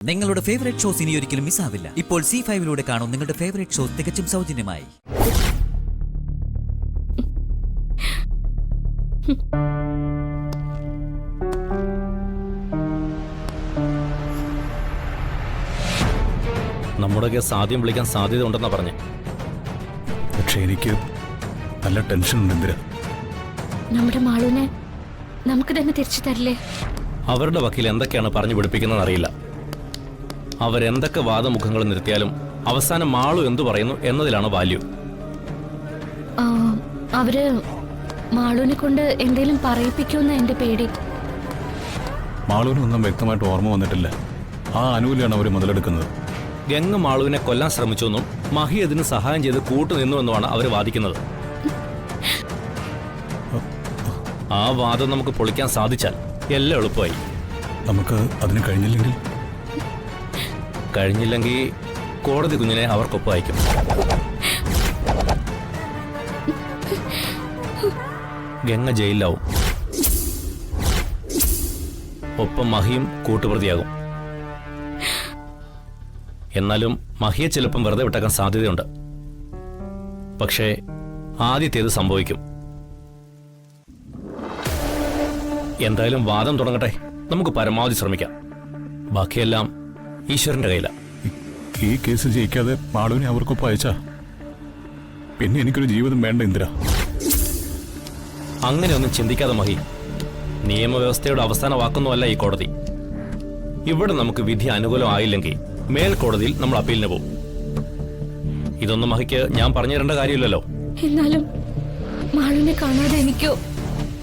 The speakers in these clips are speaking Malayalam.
നിങ്ങളുടെ ഫേവറേറ്റ് ഷോസ് ഇനി ഒരിക്കലും മിസ്സാവില്ല. ഇപ്പോൾ C5-ലൂടെ കാണും നിങ്ങളുടെ ഫേവറേറ്റ് ഷോസ് തികച്ചും സൗജന്യമായി. നമ്മുടെ കേസ് ആദ്യം വിളിക്കാൻ സാധ്യത ഉണ്ടെന്നാ പറഞ്ഞേ. പക്ഷെ എനിക്ക് നല്ല ടെൻഷൻ ഉണ്ട് ഇന്ദിര. നമ്മുടെ മാളുവിനെ നമുക്ക് തന്നെ തിരിച്ചു തരില്ലേ? അവരുടെ വക്കീൽ എന്തൊക്കെയാണ് പറഞ്ഞു പിടിപ്പിക്കുന്നത് അറിയില്ല. അവരെന്തൊക്കെ വാദമുഖങ്ങൾ നിർത്തിയാലും അവസാനം മാളു എന്തു പറയുന്നു എന്നതിലാണ് വാല്യൂ. അവര് മാളുവിനെ കൊണ്ട് എന്തെങ്കിലും പറയിപ്പിക്കുമെന്ന് എന്റെ പേടി. മാളുവിനൊന്നും വ്യക്തമായിട്ട് ഓർമ്മ വന്നിട്ടില്ല. ആ അനുകൂലിയാണ് അവർ മുതലെടുക്കുന്നത്. ഗംഗ മാളുവിനെ കൊല്ലാൻ ശ്രമിച്ചുവെന്നും മഹി അതിന് സഹായം ചെയ്ത് കൂട്ടുനിന്നുവെന്നുമാണ് അവർ വാദിക്കുന്നത്. ആ വാദം നമുക്ക് പൊളിക്കാൻ സാധിച്ചാൽ എല്ലാം എളുപ്പമായി. നമുക്ക് അതിന് കഴിഞ്ഞില്ലെങ്കിൽ കോടതി കുഞ്ഞിനെ അവർക്കൊപ്പം അയക്കും. ഗംഗ ജയിലിലാവും, ഒപ്പം മഹിയും കൂട്ടുപ്രതിയാകും. എന്നാലും മഹിയെ ചിലപ്പം വെറുതെ വിട്ടേക്കാൻ സാധ്യതയുണ്ട്. പക്ഷേ ആദ്യത്തേത് സംഭവിക്കും. എന്തായാലും വാദം തുടങ്ങട്ടെ. നമുക്ക് പരമാവധി ശ്രമിക്കാം. ബാക്കിയെല്ലാം ഈശ്വരന്റെ കയ്യിലാണ്. ഈ കേസ് ജയിക്കാതെ മാളുവിനെ അവർക്കൊപ്പം അയച്ചാ പിന്നെ എനിക്കൊരു ജീവിതം വേണ്ട ഇന്ദിര. അങ്ങനെയൊന്നും ചിന്തിക്കാതെ മഹി. നിയമവ്യവസ്ഥയുടെ അവസാന വാക്കൊന്നുമല്ല ഈ കോടതി. ഇവിടെ നമുക്ക് വിധി അനുകൂലമായില്ലെങ്കിൽ മേൽക്കോടതിയിൽ നമ്മൾ അപ്പീലിന് പോകും. ഇതൊന്നും മഹിക്ക് ഞാൻ പറഞ്ഞു തരേണ്ട കാര്യമില്ലല്ലോ. എന്നാലും മാളുവിനെ കാണാതെ എനിക്കോ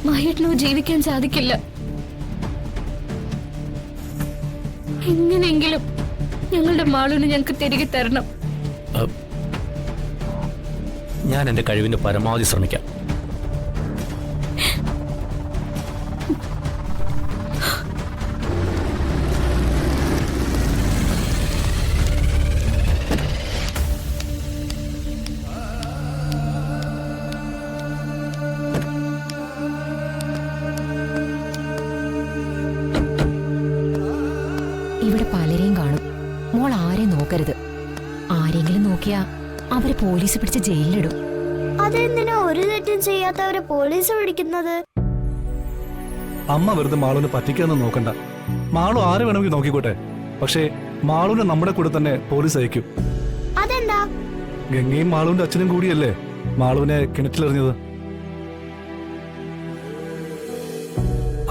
മഹിയേട്ടനോ ജീവിക്കാൻ സാധിക്കില്ല. എങ്ങനെയെങ്കിലും ഞങ്ങളുടെ മാളുവിനെ ഞങ്ങൾക്ക് തിരികെ തരണം. ഞാൻ എന്റെ കഴിവിന്റെ പരമാവധി ശ്രമിക്കാം. ഇവിടെ പലരെയും കാണും. മോൾ ആരെയും നോക്കരുത്. ആരെങ്കിലും നോക്കിയാ അവരെ പോലീസ് പിടിച്ച് ജയിലിലിടും. അതെന്തിനാ ഒരു തെറ്റും ചെയ്യാത്തവരെ പോലീസ് പിടിക്കുന്നത്? അമ്മ വെറുതെ മാളുവിനെ പറ്റിക്കാന്ന് നോക്കണ്ട. മാളു ആരെ വേണമെങ്കിൽ നോക്കിക്കോട്ടെ. പക്ഷേ മാളുവിനെ നമ്മുടെ കൂടെ തന്നെ പോലീസ് അയക്കും. അതെന്താ? ഗംഗയും മാളുവിന്റെ അച്ഛനും കൂടിയല്ലേ മാളുവിനെ കിണറ്റിലെറിഞ്ഞത്.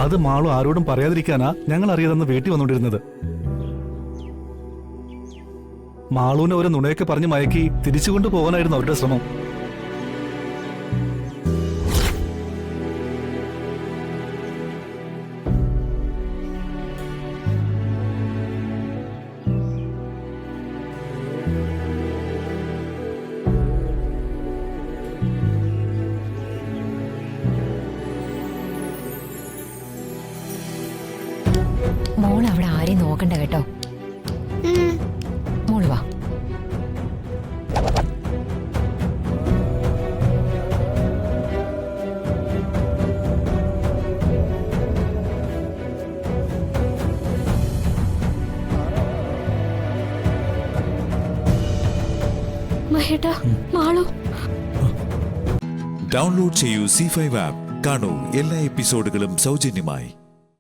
അത് മാളു ആരോടും പറയാതിരിക്കാനാ ഞങ്ങൾ അറിയാതെന്ന് വീട്ടിൽ വന്നുകൊണ്ടിരുന്നത്. മാളുവിനെ ഒരു നുണയൊക്കെ പറഞ്ഞ് മയക്കി തിരിച്ചുകൊണ്ടു പോകാനായിരുന്നു അവരുടെ ശ്രമം. മോൾ അവിടെ ആരെയും നോക്കണ്ട കേട്ടോ. മോള് വാ. മഹേട്ടാ, മാളു. ഡൗൺലോഡ് ചെയ്യൂ C5 ആപ്പ്. കാണൂ എല്ലാ എപ്പിസോഡുകളും സൗജന്യമായി.